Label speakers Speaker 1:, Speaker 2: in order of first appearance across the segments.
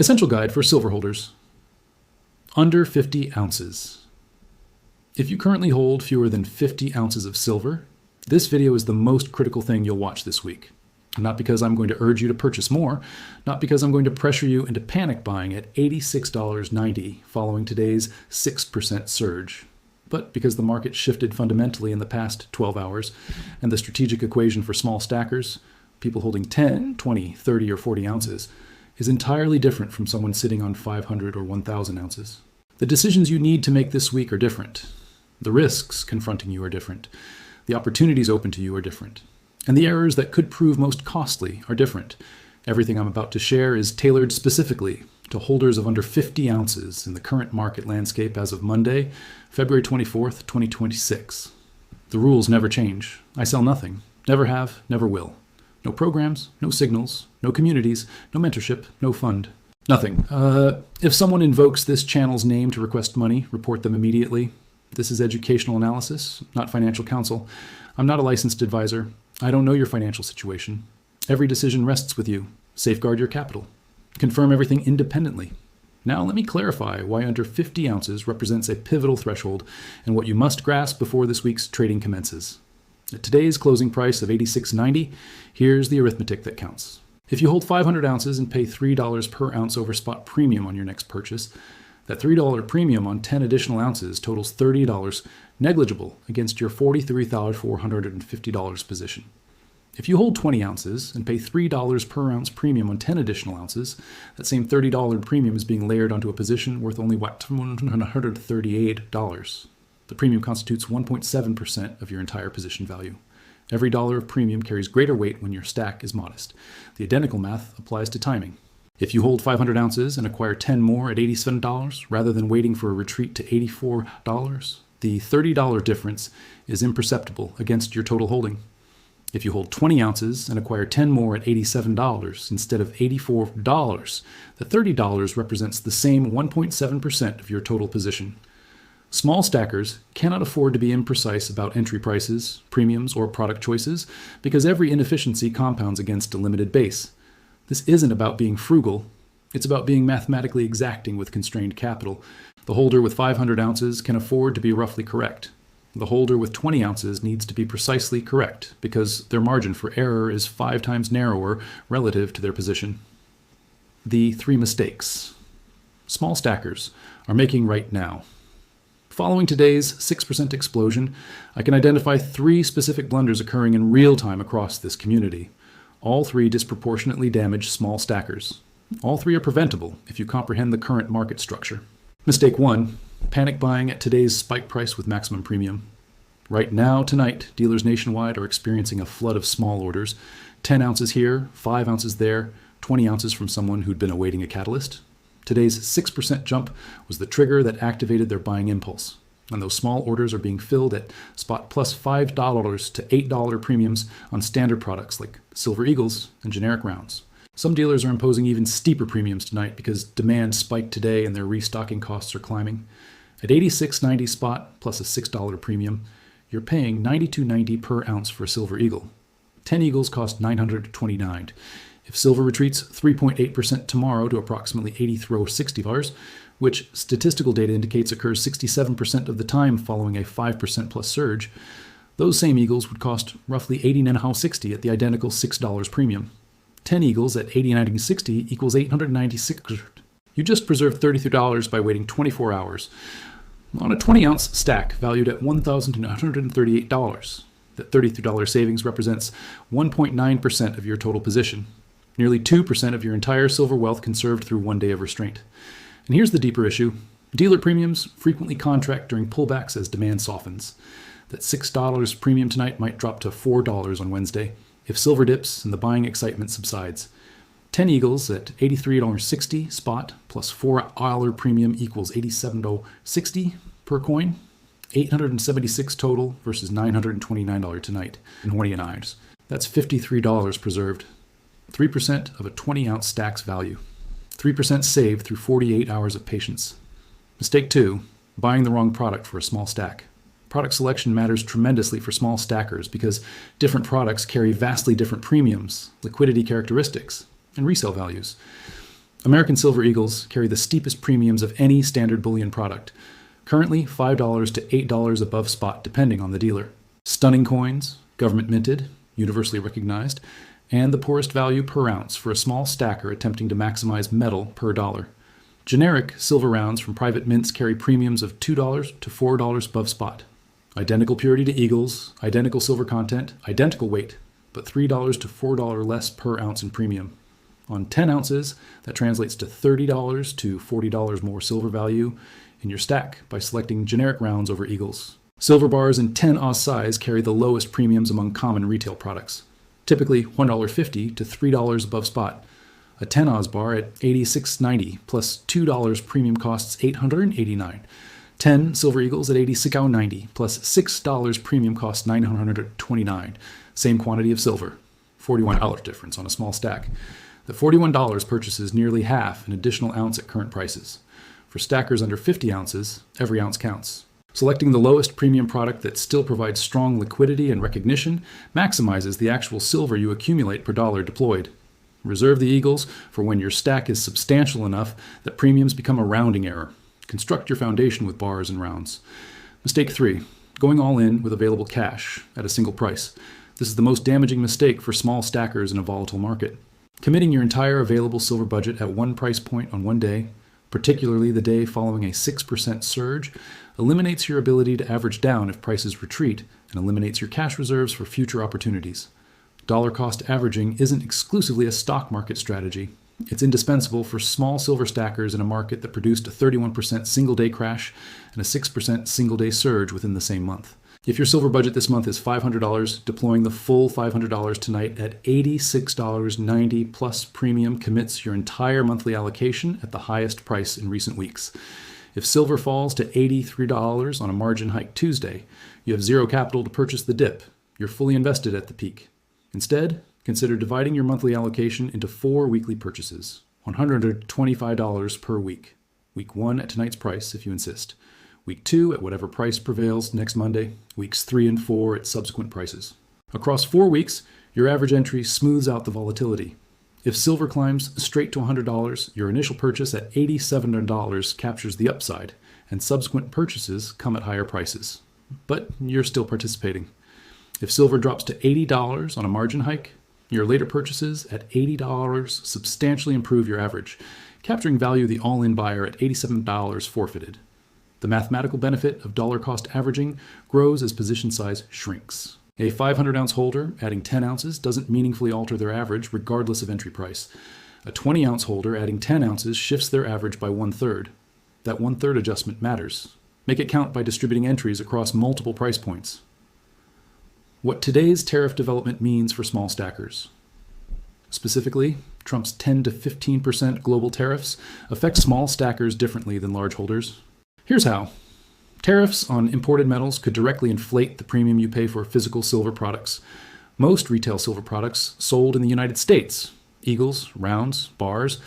Speaker 1: Essential guide for silver holders. Under 50 ounces. If you currently hold fewer than 50 ounces of silver, this video is the most critical thing you'll watch this week. Not because I'm going to urge you to purchase more, not because I'm going to pressure you into panic buying at $86.90 following today's 6% surge, but because the market shifted fundamentally in the past 12 hours, and the strategic equation for small stackers, people holding 10, 20, 30, or 40 ounces, is entirely different from someone sitting on 500 or 1,000 ounces. The decisions you need to make this week are different. The risks confronting you are different. The opportunities open to you are different. And the errors that could prove most costly are different. Everything I'm about to share is tailored specifically to holders of under 50 ounces in the current market landscape as of Monday, February 24th, 2026. The rules never change. I sell nothing. Never have, never will. No programs, no signals, no communities, no mentorship, no fund. Nothing. If someone invokes this channel's name to request money, report them immediately. This is educational analysis, not financial counsel. I'm not a licensed advisor. I don't know your financial situation. Every decision rests with you. Safeguard your capital. Confirm everything independently. Now let me clarify why under 50 ounces represents a pivotal threshold and what you must grasp before this week's trading commences. At today's closing price of $86.90, here's the arithmetic that counts. If you hold 500 ounces and pay $3 per ounce over spot premium on your next purchase, that $3 premium on 10 additional ounces totals $30, negligible against your $43,450 position. If you hold 20 ounces and pay $3 per ounce premium on 10 additional ounces, that same $30 premium is being layered onto a position worth only $138. The premium constitutes 1.7% of your entire position value. Every dollar of premium carries greater weight when your stack is modest. The identical math applies to timing. If you hold 500 ounces and acquire 10 more at $87, rather than waiting for a retreat to $84, the $30 difference is imperceptible against your total holding. If you hold 20 ounces and acquire 10 more at $87 instead of $84, the $30 represents the same 1.7% of your total position. Small stackers cannot afford to be imprecise about entry prices, premiums, or product choices because every inefficiency compounds against a limited base. This isn't about being frugal. It's about being mathematically exacting with constrained capital. The holder with 500 ounces can afford to be roughly correct. The holder with 20 ounces needs to be precisely correct because their margin for error is 5 times narrower relative to their position. The 3 mistakes small stackers are making right now. Following today's 6% explosion, I can identify 3 specific blunders occurring in real time across this community. All 3 disproportionately damage small stackers. All 3 are preventable if you comprehend the current market structure. Mistake 1, panic buying at today's spike price with maximum premium. Right now, tonight, dealers nationwide are experiencing a flood of small orders. 10 ounces here, 5 ounces there, 20 ounces from someone who'd been awaiting a catalyst. Today's 6% jump was the trigger that activated their buying impulse. And those small orders are being filled at spot plus $5 to $8 premiums on standard products like Silver Eagles and generic rounds. Some dealers are imposing even steeper premiums tonight because demand spiked today and their restocking costs are climbing. At $86.90 spot plus a $6 premium, you're paying $92.90 per ounce for a Silver Eagle. 10 Eagles cost $929. If silver retreats 3.8% tomorrow to approximately $83.60, which statistical data indicates occurs 67% of the time following a 5% plus surge, those same Eagles would cost roughly $80.60 at the identical $6 premium. 10 Eagles at $80.60 equals $896. You just preserved $33 by waiting 24 hours on a 20-ounce stack valued at $1,938. That $33 savings represents 1.9% of your total position. Nearly 2% of your entire silver wealth conserved through one day of restraint. And here's the deeper issue. Dealer premiums frequently contract during pullbacks as demand softens. That $6 premium tonight might drop to $4 on Wednesday if silver dips and the buying excitement subsides. 10 Eagles at $83.60 spot plus $4 premium equals $87.60 per coin. $876 total versus $929 tonight in 20 ounces. That's $53 preserved. 3% of a 20-ounce stack's value. 3% saved through 48 hours of patience. Mistake 2, buying the wrong product for a small stack. Product selection matters tremendously for small stackers because different products carry vastly different premiums, liquidity characteristics, and resale values. American Silver Eagles carry the steepest premiums of any standard bullion product, currently $5 to $8 above spot depending on the dealer. Stunning coins, government minted, universally recognized, and the poorest value per ounce for a small stacker attempting to maximize metal per dollar. Generic silver rounds from private mints carry premiums of $2 to $4 above spot. Identical purity to Eagles, identical silver content, identical weight, but $3 to $4 less per ounce in premium. On 10 ounces, that translates to $30 to $40 more silver value in your stack by selecting generic rounds over Eagles. Silver bars in 10 Oz size carry the lowest premiums among common retail products, typically $1.50 to $3 above spot. A 10 Oz bar at $86.90 plus $2 premium costs $889. 10 Silver Eagles at $86.90 plus $6 premium costs $929. Same quantity of silver, $41 difference on a small stack. The $41 purchases nearly half an additional ounce at current prices. For stackers under 50 ounces, every ounce counts. Selecting the lowest premium product that still provides strong liquidity and recognition maximizes the actual silver you accumulate per dollar deployed. Reserve the Eagles for when your stack is substantial enough that premiums become a rounding error. Construct your foundation with bars and rounds. Mistake 3. Going all in with available cash at a single price. This is the most damaging mistake for small stackers in a volatile market. Committing your entire available silver budget at one price point on one day, particularly the day following a 6% surge, eliminates your ability to average down if prices retreat and eliminates your cash reserves for future opportunities. Dollar cost averaging isn't exclusively a stock market strategy. It's indispensable for small silver stackers in a market that produced a 31% single-day crash and a 6% single-day surge within the same month. If your silver budget this month is $500, deploying the full $500 tonight at $86.90 plus premium commits your entire monthly allocation at the highest price in recent weeks. If silver falls to $83 on a margin hike Tuesday, you have zero capital to purchase the dip. You're fully invested at the peak. Instead, consider dividing your monthly allocation into 4 weekly purchases, $125 per week. Week 1 at tonight's price if you insist. Week 2 at whatever price prevails next Monday. Weeks 3 and 4 at subsequent prices. Across 4 weeks, your average entry smooths out the volatility. If silver climbs straight to $100, your initial purchase at $87 captures the upside, and subsequent purchases come at higher prices. But you're still participating. If silver drops to $80 on a margin hike, your later purchases at $80 substantially improve your average, capturing value the all-in buyer at $87 forfeited. The mathematical benefit of dollar cost averaging grows as position size shrinks. A 500-ounce holder adding 10 ounces doesn't meaningfully alter their average regardless of entry price. A 20-ounce holder adding 10 ounces shifts their average by 1/3. That 1/3 adjustment matters. Make it count by distributing entries across multiple price points. What today's tariff development means for small stackers. Specifically, Trump's 10 to 15% global tariffs affect small stackers differently than large holders. Here's how. Tariffs on imported metals could directly inflate the premium you pay for physical silver products. Most retail silver products sold in the United States, Eagles, rounds, bars,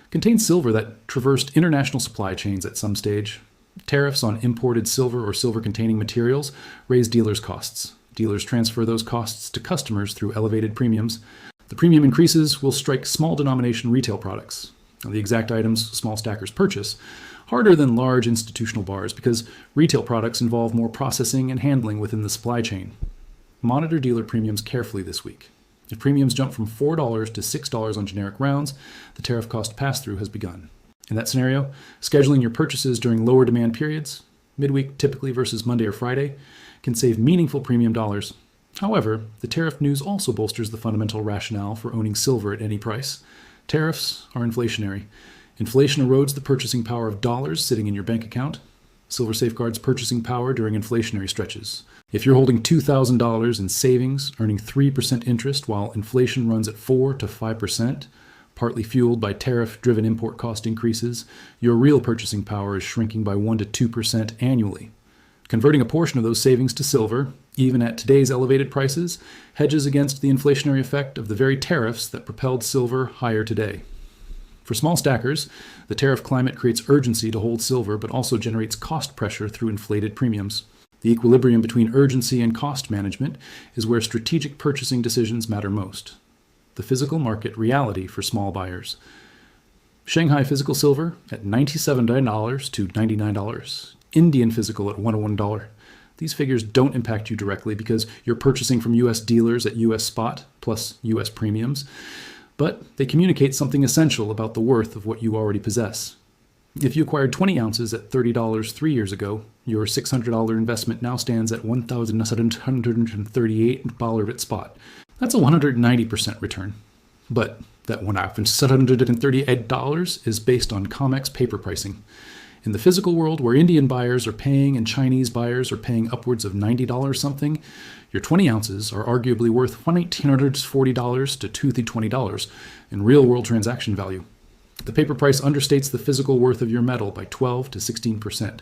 Speaker 1: contain silver that traversed international supply chains at some stage. Tariffs on imported silver or silver-containing materials raise dealers' costs. Dealers transfer those costs to customers through elevated premiums. The premium increases will strike small denomination retail products, the exact items small stackers purchase, harder than large institutional bars because retail products involve more processing and handling within the supply chain. Monitor dealer premiums carefully this week. If premiums jump from $4 to $6 on generic rounds, the tariff cost pass-through has begun. In that scenario, scheduling your purchases during lower demand periods, midweek typically versus Monday or Friday, can save meaningful premium dollars. However, the tariff news also bolsters the fundamental rationale for owning silver at any price. Tariffs are inflationary. Inflation erodes the purchasing power of dollars sitting in your bank account. Silver safeguards purchasing power during inflationary stretches. If you're holding $2,000 in savings, earning 3% interest while inflation runs at 4 to 5%, partly fueled by tariff-driven import cost increases, your real purchasing power is shrinking by 1 to 2% annually. Converting a portion of those savings to silver, even at today's elevated prices, hedges against the inflationary effect of the very tariffs that propelled silver higher today. For small stackers, the tariff climate creates urgency to hold silver but also generates cost pressure through inflated premiums. The equilibrium between urgency and cost management is where strategic purchasing decisions matter most. The physical market reality for small buyers. Shanghai physical silver at $97 to $99. Indian physical at $101. These figures don't impact you directly because you're purchasing from U.S. dealers at U.S. spot plus U.S. premiums, but they communicate something essential about the worth of what you already possess. If you acquired 20 ounces at $30 3 years ago, your $600 investment now stands at $1,738 at spot. That's a 190% return. But that $1,738 is based on COMEX paper pricing. In the physical world, where Indian buyers are paying and Chinese buyers are paying upwards of $90 something, your 20 ounces are arguably worth $1,940 to $2,020 in real-world transaction value. The paper price understates the physical worth of your metal by 12 to 16%.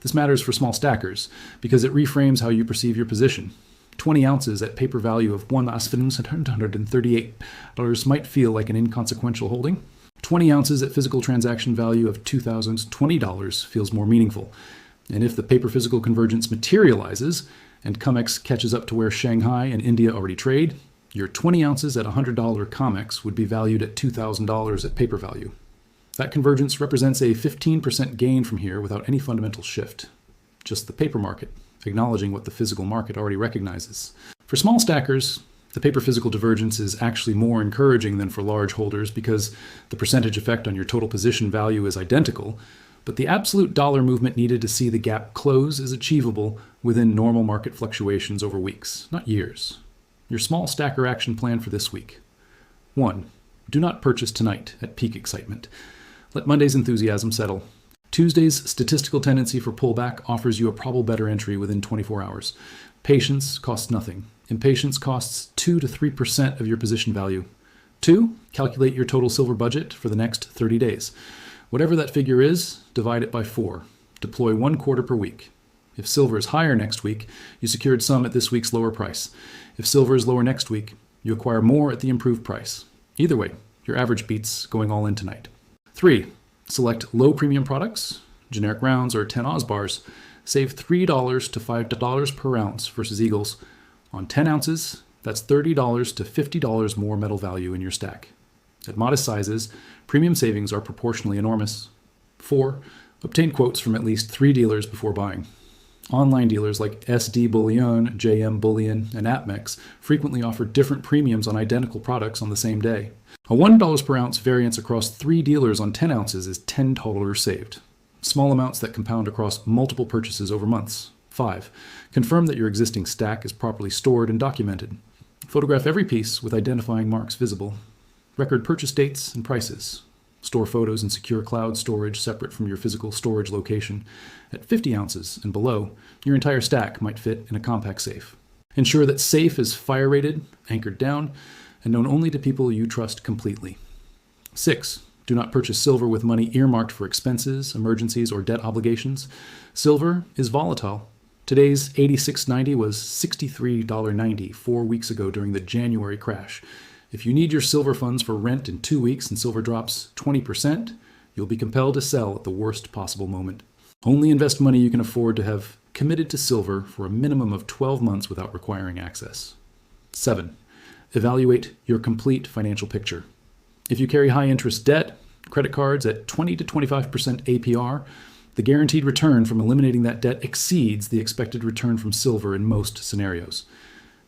Speaker 1: This matters for small stackers because it reframes how you perceive your position. 20 ounces at paper value of $1,738 might feel like an inconsequential holding. 20 ounces at physical transaction value of $2,020 feels more meaningful. And if the paper physical convergence materializes and COMEX catches up to where Shanghai and India already trade, your 20 ounces at $100 COMEX would be valued at $2,000 at paper value. That convergence represents a 15% gain from here without any fundamental shift. Just the paper market, acknowledging what the physical market already recognizes. For small stackers, the paper physical divergence is actually more encouraging than for large holders because the percentage effect on your total position value is identical, but the absolute dollar movement needed to see the gap close is achievable within normal market fluctuations over weeks, not years. Your small stacker action plan for this week. 1. Do not purchase tonight at peak excitement. Let Monday's enthusiasm settle. Tuesday's statistical tendency for pullback offers you a probable better entry within 24 hours. Patience costs nothing. Impatience costs 2 to 3% of your position value. 2. Calculate your total silver budget for the next 30 days. Whatever that figure is, divide it by 4. Deploy 1 quarter per week. If silver is higher next week, you secured some at this week's lower price. If silver is lower next week, you acquire more at the improved price. Either way, your average beats going all in tonight. 3. Select low premium products, generic rounds or 10 Oz bars. Save $3 to $5 per ounce versus Eagles. On 10 ounces, that's $30 to $50 more metal value in your stack. At modest sizes, premium savings are proportionally enormous. 4. Obtain quotes from at least 3 dealers before buying. Online dealers like SD Bullion, JM Bullion, and APMEX frequently offer different premiums on identical products on the same day. A $1 per ounce variance across 3 dealers on 10 ounces is $10 saved. Small amounts that compound across multiple purchases over months. 5. Confirm that your existing stack is properly stored and documented. Photograph every piece with identifying marks visible. Record purchase dates and prices. Store photos in secure cloud storage separate from your physical storage location. At 50 ounces and below, your entire stack might fit in a compact safe. Ensure that safe is fire rated, anchored down, and known only to people you trust completely. 6. Do not purchase silver with money earmarked for expenses, emergencies, or debt obligations. Silver is volatile. Today's $86.90 was $63.90 4 weeks ago during the January crash. If you need your silver funds for rent in 2 weeks and silver drops 20%, you'll be compelled to sell at the worst possible moment. Only invest money you can afford to have committed to silver for a minimum of 12 months without requiring access. 7. Evaluate your complete financial picture. If you carry high-interest debt, credit cards at 20 to 25% APR, the guaranteed return from eliminating that debt exceeds the expected return from silver in most scenarios.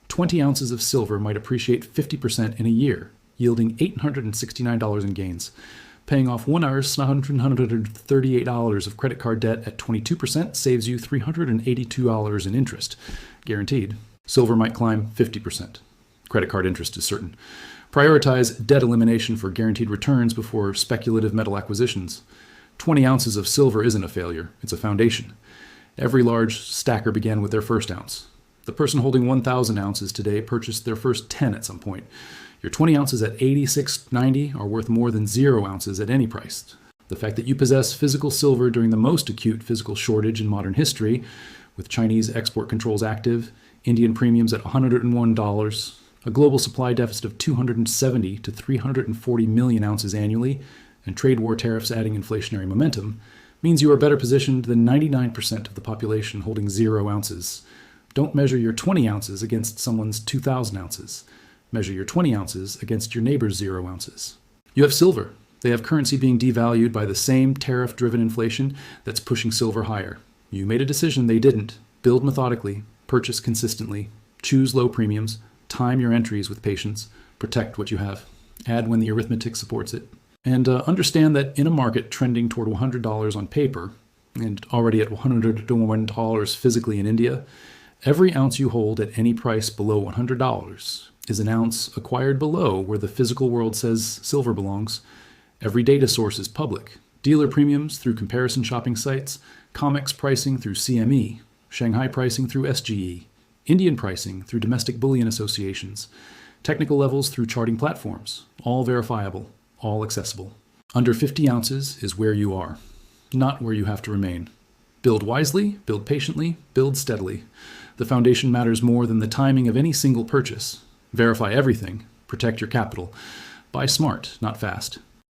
Speaker 1: 20 ounces of silver might appreciate 50% in a year, yielding $869 in gains. Paying off $1,938 of credit card debt at 22% saves you $382 in interest, guaranteed. Silver might climb 50%. Credit card interest is certain. Prioritize debt elimination for guaranteed returns before speculative metal acquisitions. 20 ounces of silver isn't a failure, it's a foundation. Every large stacker began with their first ounce. The person holding 1,000 ounces today purchased their first 10 at some point. Your 20 ounces at $86.90 are worth more than 0 ounces at any price. The fact that you possess physical silver during the most acute physical shortage in modern history, with Chinese export controls active, Indian premiums at $101, a global supply deficit of 270 to 340 million ounces annually, and trade war tariffs adding inflationary momentum, means you are better positioned than 99% of the population holding 0 ounces. Don't measure your 20 ounces against someone's 2,000 ounces. Measure your 20 ounces against your neighbor's 0 ounces. You have silver. They have currency being devalued by the same tariff-driven inflation that's pushing silver higher. You made a decision, they didn't. Build methodically, purchase consistently, choose low premiums, time your entries with patience, protect what you have. Add when the arithmetic supports it. And understand that in a market trending toward $100 on paper, and already at $101 physically in India, every ounce you hold at any price below $100 is an ounce acquired below where the physical world says silver belongs. Every data source is public. Dealer premiums through comparison shopping sites, COMEX pricing through CME, Shanghai pricing through SGE, Indian pricing through domestic bullion associations, technical levels through charting platforms, all verifiable, all accessible. Under 50 ounces is where you are, not where you have to remain. Build wisely, build patiently, build steadily. The foundation matters more than the timing of any single purchase. Verify everything, protect your capital. Buy smart, not fast.